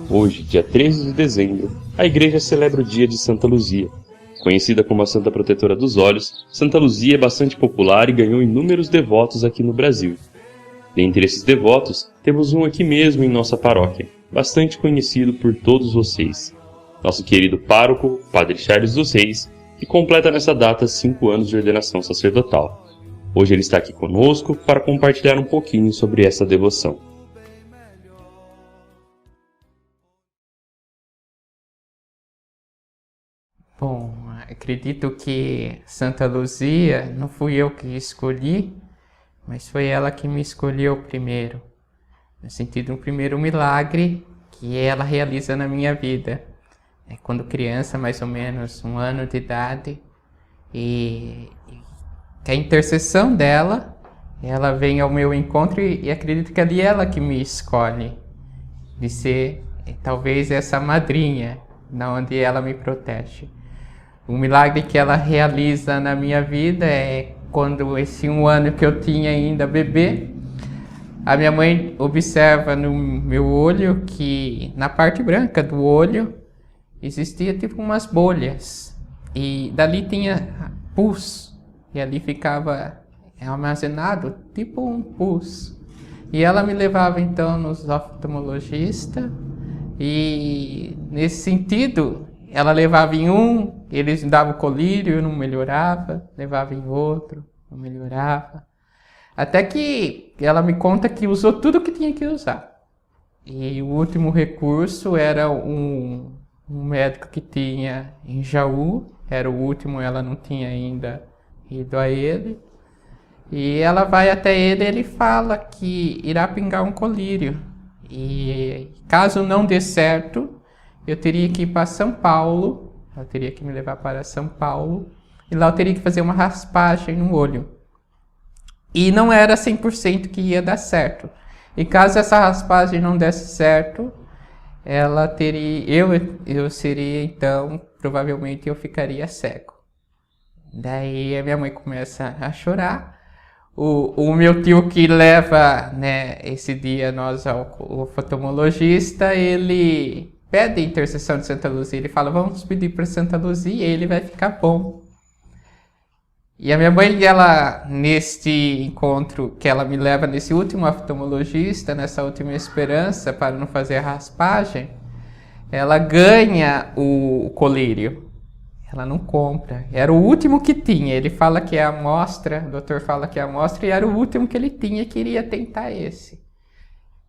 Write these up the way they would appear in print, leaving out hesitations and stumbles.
Hoje, dia 13 de dezembro, a igreja celebra o dia de Santa Luzia. Conhecida como a Santa Protetora dos Olhos, Santa Luzia é bastante popular e ganhou inúmeros devotos aqui no Brasil. Dentre esses devotos, temos um aqui mesmo em nossa paróquia, bastante conhecido por todos vocês. Nosso querido pároco, Padre Charles dos Reis, que completa nessa data 5 anos de ordenação sacerdotal. Hoje ele está aqui conosco para compartilhar um pouquinho sobre essa devoção. Bom, acredito que Santa Luzia não fui eu que escolhi, mas foi ela que me escolheu primeiro. No sentido, um primeiro milagre que ela realiza na minha vida. Quando criança, mais ou menos 1 ano de idade, e que a intercessão dela, ela vem ao meu encontro e acredito que ali é ela que me escolhe, de ser talvez essa madrinha, na onde ela me protege. O milagre que ela realiza na minha vida é quando esse 1 ano que eu tinha ainda bebê, a minha mãe observa no meu olho que na parte branca do olho existia tipo umas bolhas e dali tinha pus e ali ficava armazenado tipo um pus. E ela me levava então nos oftalmologistas e nesse sentido ela levava em um, eles me davam colírio, não melhorava, levava em outro, não melhorava. Até que ela me conta que usou tudo que tinha que usar. E o último recurso era um médico que tinha em Jaú, era o último, ela não tinha ainda ido a ele. E ela vai até ele e ele fala que irá pingar um colírio. E caso não dê certo, eu teria que ir para São Paulo, ela teria que me levar para São Paulo, e lá eu teria que fazer uma raspagem no olho. E não era 100% que ia dar certo. E caso essa raspagem não desse certo, ela teria, eu seria então, provavelmente eu ficaria cego. Daí a minha mãe começa a chorar. O meu tio que leva, né, esse dia nós ao oftalmologista, ele pede a intercessão de Santa Luzia, ele fala, vamos pedir para Santa Luzia e ele vai ficar bom. E a minha mãe, ela, neste encontro que ela me leva nesse último oftalmologista, nessa última esperança para não fazer a raspagem, ela ganha o colírio. Ela não compra. Era o último que tinha. Ele fala que é a amostra, o doutor fala que é a amostra, e era o último que ele tinha, queria tentar esse.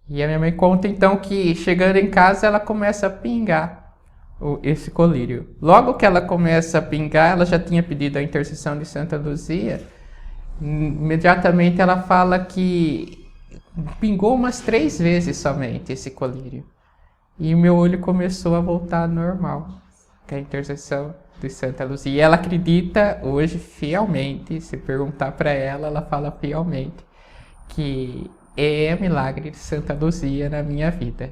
E a minha mãe conta então que chegando em casa ela começa a pingar esse colírio. Logo que ela começa a pingar, ela já tinha pedido a intercessão de Santa Luzia, imediatamente ela fala que pingou umas 3 vezes somente esse colírio. E o meu olho começou a voltar ao normal, com a intercessão de Santa Luzia. E ela acredita hoje fielmente, se perguntar para ela, ela fala fielmente que é milagre de Santa Luzia na minha vida.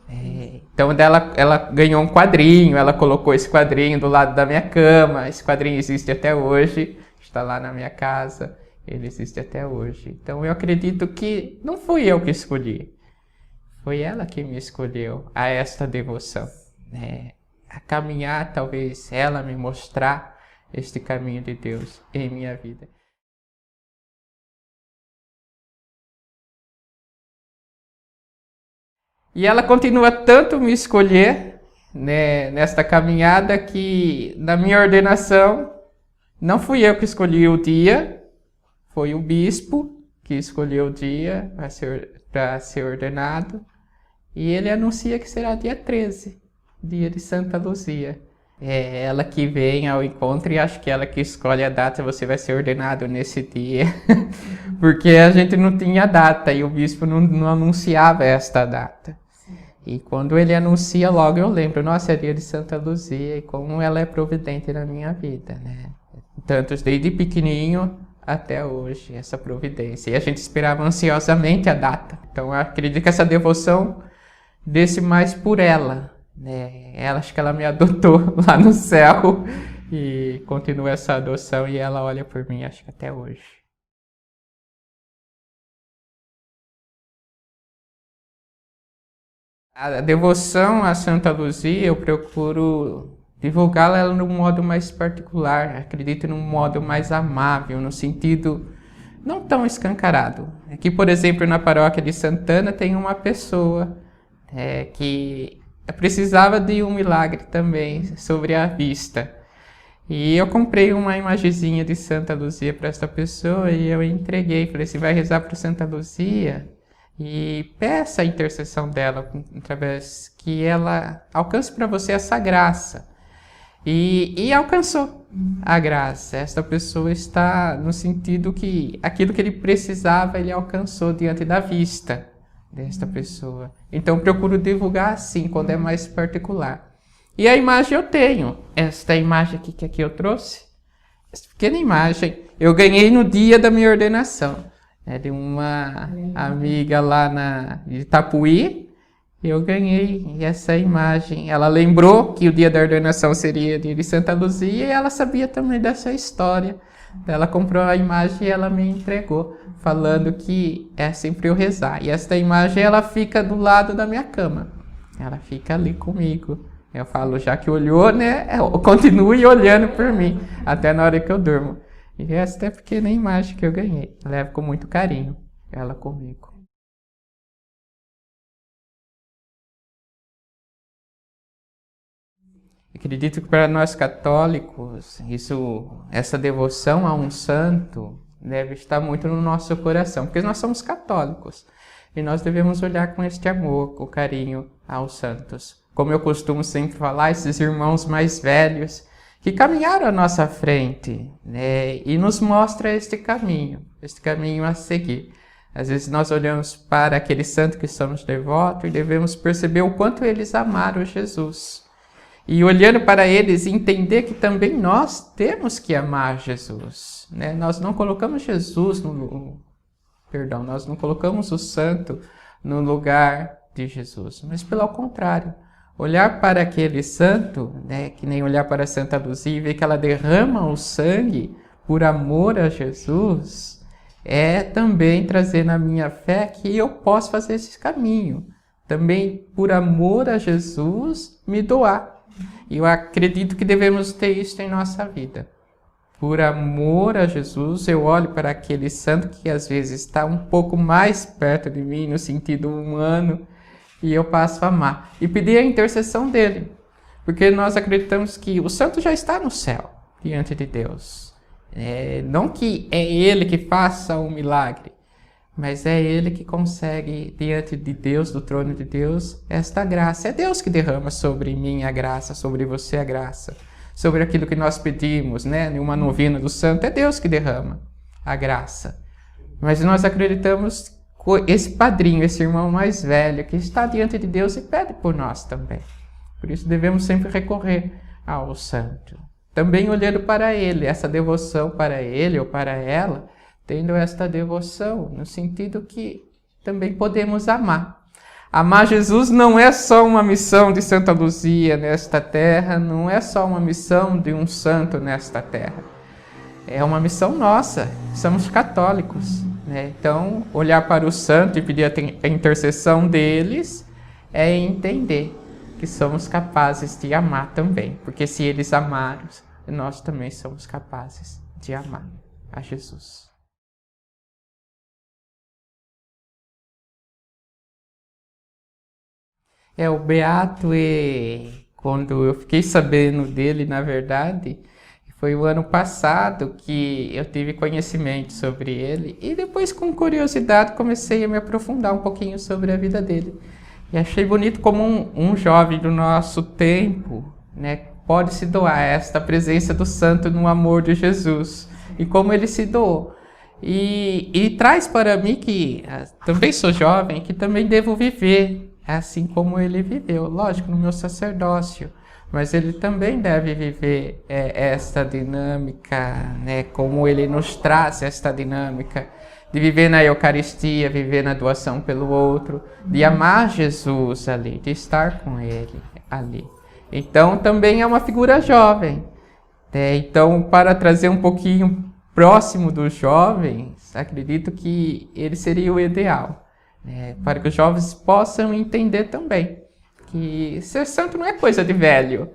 Então ela ganhou um quadrinho, ela colocou esse quadrinho do lado da minha cama, esse quadrinho existe até hoje, está lá na minha casa, ele existe até hoje. Então eu acredito que não fui eu que escolhi, foi ela que me escolheu a esta devoção, a caminhar, talvez ela me mostrar este caminho de Deus em minha vida. E ela continua tanto me escolher, né, nesta caminhada que na minha ordenação não fui eu que escolhi o dia, foi o bispo que escolheu o dia para ser ordenado. E ele anuncia que será dia 13, dia de Santa Luzia. É ela que vem ao encontro e acho que ela que escolhe a data, você vai ser ordenado nesse dia. Porque a gente não tinha data e o bispo não anunciava esta data. E quando ele anuncia, logo eu lembro, nossa, é dia de Santa Luzia e como ela é providente na minha vida, né? Tanto desde pequenininho até hoje, essa providência. E a gente esperava ansiosamente a data. Então eu acredito que essa devoção desse mais por ela, né? Ela, acho que ela me adotou lá no céu e continua essa adoção e ela olha por mim, acho que até hoje. A devoção a Santa Luzia, eu procuro divulgá-la num modo mais particular, acredito num modo mais amável, no sentido não tão escancarado. Aqui, por exemplo, na paróquia de Santana tem uma pessoa que precisava de um milagre também sobre a vista. E eu comprei uma imagenzinha de Santa Luzia para essa pessoa e eu entreguei. Falei, você vai rezar para Santa Luzia e peça a intercessão dela, através que ela alcance para você essa graça. E alcançou a graça. Esta pessoa está no sentido que aquilo que ele precisava, ele alcançou diante da vista desta pessoa. Então, procuro divulgar assim, quando é mais particular. E a imagem eu tenho. Esta imagem aqui que eu trouxe, essa pequena imagem, eu ganhei no dia da minha ordenação. De uma amiga lá de Itapuí, eu ganhei essa imagem. Ela lembrou que o dia da ordenação seria dia de Santa Luzia e ela sabia também dessa história. Ela comprou a imagem e ela me entregou, falando que é sempre eu rezar. E esta imagem, ela fica do lado da minha cama. Ela fica ali comigo. Eu falo, já que olhou, né? Continue olhando por mim, até na hora que eu durmo. E esta é a pequena imagem que eu ganhei. Eu levo com muito carinho ela comigo. Acredito que para nós católicos, essa devoção a um santo deve estar muito no nosso coração, porque nós somos católicos e nós devemos olhar com este amor, com carinho aos santos. Como eu costumo sempre falar, esses irmãos mais velhos que caminharam à nossa frente, né, e nos mostra este caminho a seguir. Às vezes nós olhamos para aquele santo que somos devotos e devemos perceber o quanto eles amaram Jesus. E olhando para eles, entender que também nós temos que amar Jesus, né? Nós não colocamos nós não colocamos o santo no lugar de Jesus, mas pelo contrário, olhar para aquele santo, né, que nem olhar para Santa Luzia e ver que ela derrama o sangue por amor a Jesus, é também trazer na minha fé que eu posso fazer esse caminho, também por amor a Jesus me doar. E eu acredito que devemos ter isso em nossa vida. Por amor a Jesus, eu olho para aquele santo que às vezes está um pouco mais perto de mim, no sentido humano, e eu passo a amar. E pedir a intercessão dele. Porque nós acreditamos que o santo já está no céu, diante de Deus. Não que é ele que faça um milagre, mas é ele que consegue, diante de Deus, do trono de Deus, esta graça. É Deus que derrama sobre mim a graça, sobre você a graça, sobre aquilo que nós pedimos, né? Em uma novena do santo, é Deus que derrama a graça. Mas nós acreditamos que esse padrinho, esse irmão mais velho, que está diante de Deus e pede por nós também. Por isso devemos sempre recorrer ao santo. Também olhando para ele, essa devoção para ele ou para ela, tendo esta devoção, no sentido que também podemos amar. Amar Jesus não é só uma missão de Santa Luzia nesta terra, não é só uma missão de um santo nesta terra. É uma missão nossa, somos católicos, né? Então, olhar para o santo e pedir a intercessão deles é entender que somos capazes de amar também, porque se eles amaram, nós também somos capazes de amar a Jesus. O Beato, quando eu fiquei sabendo dele, na verdade, foi o ano passado que eu tive conhecimento sobre ele e depois, com curiosidade, comecei a me aprofundar um pouquinho sobre a vida dele. E achei bonito como um jovem do nosso tempo, né, pode se doar a esta presença do santo no amor de Jesus e como ele se doou. E traz para mim que também sou jovem, que também devo viver assim como ele viveu, lógico, no meu sacerdócio, mas ele também deve viver esta dinâmica, né, como ele nos traz esta dinâmica de viver na Eucaristia, viver na doação pelo outro, de amar Jesus ali, de estar com ele ali. Então também é uma figura jovem, né? Então, para trazer um pouquinho próximo dos jovens, acredito que ele seria o ideal, para que os jovens possam entender também que ser santo não é coisa de velho.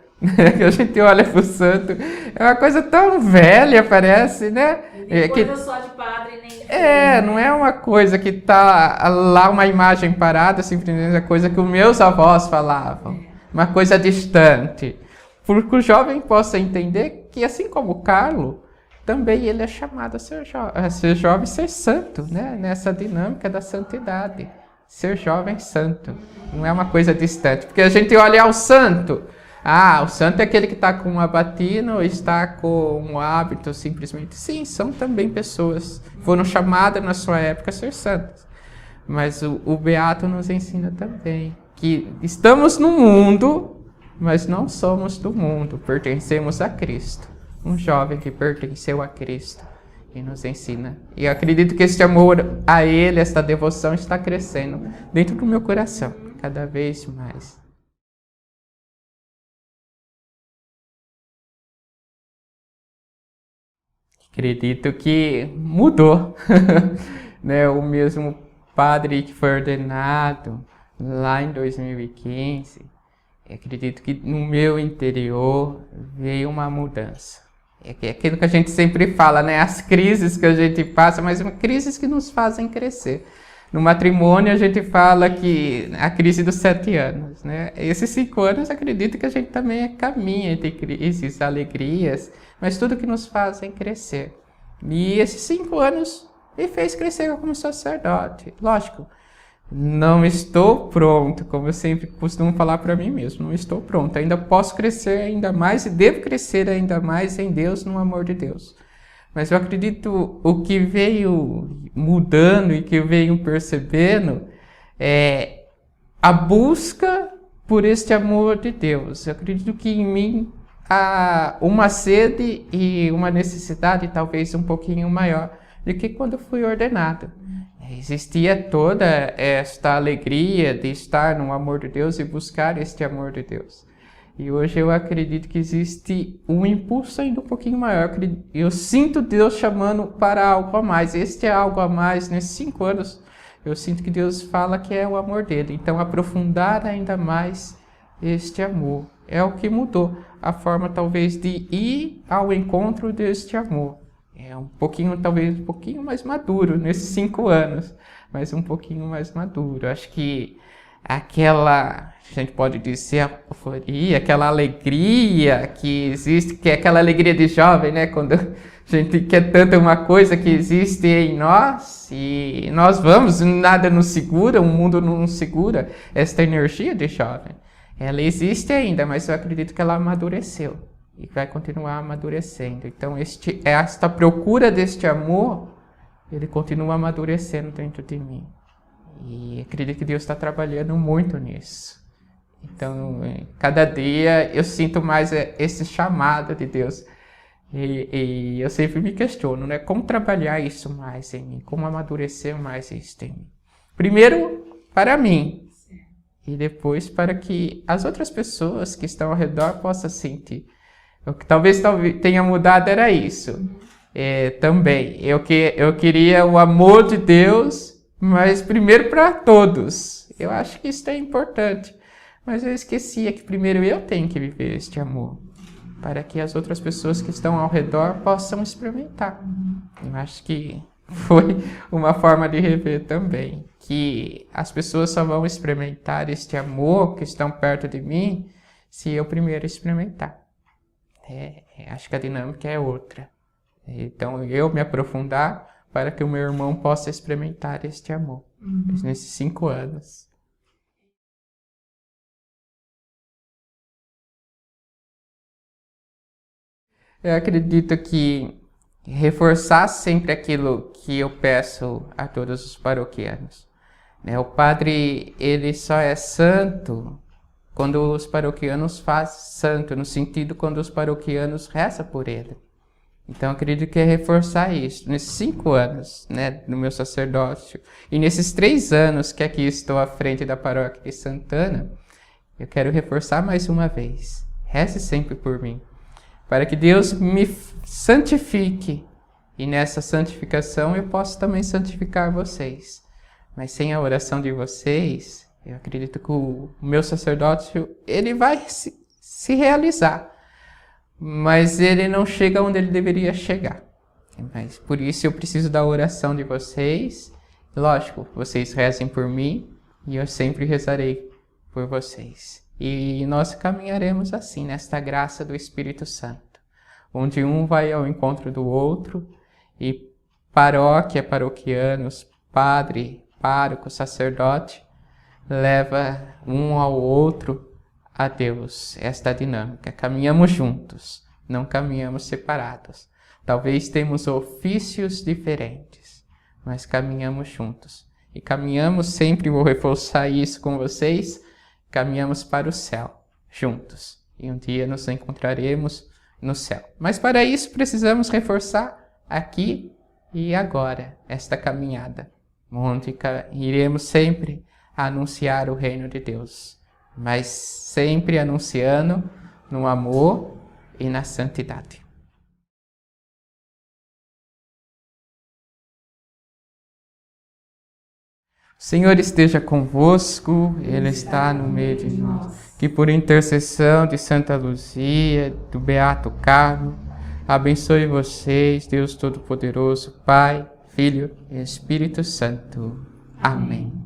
Que a gente olha pro santo, é uma coisa tão velha, parece, né? Nem coisa só de padre, nem de não é uma coisa que tá lá uma imagem parada, simplesmente é coisa que os meus avós falavam, uma coisa distante. Porque o jovem possa entender que, assim como o Carlos, também ele é chamado a ser jovem, ser santo, né? Nessa dinâmica da santidade. Ser jovem santo, não é uma coisa distante. Porque a gente olha ao santo, o santo é aquele que está com uma batina ou está com um hábito, simplesmente. Sim, são também pessoas, foram chamadas na sua época a ser santas. Mas o Beato nos ensina também que estamos no mundo, mas não somos do mundo, pertencemos a Cristo. Um jovem que pertenceu a Cristo e nos ensina. E eu acredito que esse amor a Ele, essa devoção está crescendo dentro do meu coração, cada vez mais. Acredito que mudou, né? O mesmo padre que foi ordenado lá em 2015, acredito que no meu interior veio uma mudança. É aquilo que a gente sempre fala, né? As crises que a gente passa, mas crises que nos fazem crescer. No matrimônio a gente fala que a crise dos 7 anos, né? Esses 5 anos acredito que a gente também caminha entre crises, alegrias, mas tudo que nos fazem crescer. E esses 5 anos me fez crescer como sacerdote. Lógico, não estou pronto, como eu sempre costumo falar para mim mesmo, não estou pronto. Ainda posso crescer ainda mais e devo crescer ainda mais em Deus, no amor de Deus. Mas eu acredito o que veio mudando e que eu venho percebendo é a busca por este amor de Deus. Eu acredito que em mim há uma sede e uma necessidade talvez um pouquinho maior do que quando fui ordenado. Existia toda esta alegria de estar no amor de Deus e buscar este amor de Deus. E hoje eu acredito que existe um impulso ainda um pouquinho maior. Eu sinto Deus chamando para algo a mais. Este é algo a mais. Nesses 5 anos, eu sinto que Deus fala que é o amor dele. Então, aprofundar ainda mais este amor. É o que mudou. A forma, talvez, de ir ao encontro deste amor. É um pouquinho, talvez um pouquinho mais maduro nesses 5 anos, mas um pouquinho mais maduro. Acho que aquela, a gente pode dizer, a euforia, aquela alegria que existe, que é aquela alegria de jovem, né? Quando a gente quer tanto uma coisa que existe em nós e nós vamos, nada nos segura, o mundo não nos segura, esta energia de jovem. Ela existe ainda, mas eu acredito que ela amadureceu. E vai continuar amadurecendo. Então, esta procura deste amor, ele continua amadurecendo dentro de mim. E acredito que Deus está trabalhando muito nisso. Então, cada dia eu sinto mais esse chamado de Deus. E eu sempre me questiono, né? Como trabalhar isso mais em mim? Como amadurecer mais isso em mim? Primeiro, para mim. E depois para que as outras pessoas que estão ao redor possam sentir. O que talvez tenha mudado era isso. Também. Eu queria o amor de Deus, mas primeiro para todos. Eu acho que isso é importante. Mas eu esquecia que primeiro eu tenho que viver este amor. Para que as outras pessoas que estão ao redor possam experimentar. Eu acho que foi uma forma de rever também. Que as pessoas só vão experimentar este amor que estão perto de mim se eu primeiro experimentar. Acho que a dinâmica é outra. Então, eu me aprofundar para que o meu irmão possa experimentar este amor. Nesses 5 anos. Eu acredito que reforçar sempre aquilo que eu peço a todos os paroquianos. O padre, ele só é santo quando os paroquianos fazem santo, no sentido quando os paroquianos rezam por ele. Então, eu acredito que é reforçar isso. Nesses 5 anos, né, no meu sacerdócio, e nesses 3 anos que aqui estou à frente da paróquia de Santana, eu quero reforçar mais uma vez. Reze sempre por mim, para que Deus me santifique, e nessa santificação eu posso também santificar vocês. Mas sem a oração de vocês, Eu acredito que o meu sacerdócio, ele vai se realizar, mas ele não chega onde ele deveria chegar. Mas por isso eu preciso da oração de vocês. Lógico, vocês rezem por mim e eu sempre rezarei por vocês. E nós caminharemos assim, nesta graça do Espírito Santo, onde um vai ao encontro do outro e paróquia, paroquianos, padre, pároco, sacerdote, leva um ao outro a Deus. Esta dinâmica. Caminhamos juntos, não caminhamos separados. Talvez temos ofícios diferentes, mas caminhamos juntos. E caminhamos sempre, vou reforçar isso com vocês, caminhamos para o céu, juntos. E um dia nos encontraremos no céu. Mas para isso precisamos reforçar aqui e agora esta caminhada, onde iremos sempre anunciar o reino de Deus, mas sempre anunciando no amor e na santidade. O Senhor esteja convosco, Ele está no meio de nós. Que por intercessão de Santa Luzia, do Beato Carmo, abençoe vocês, Deus Todo-Poderoso, Pai, Filho e Espírito Santo. Amém.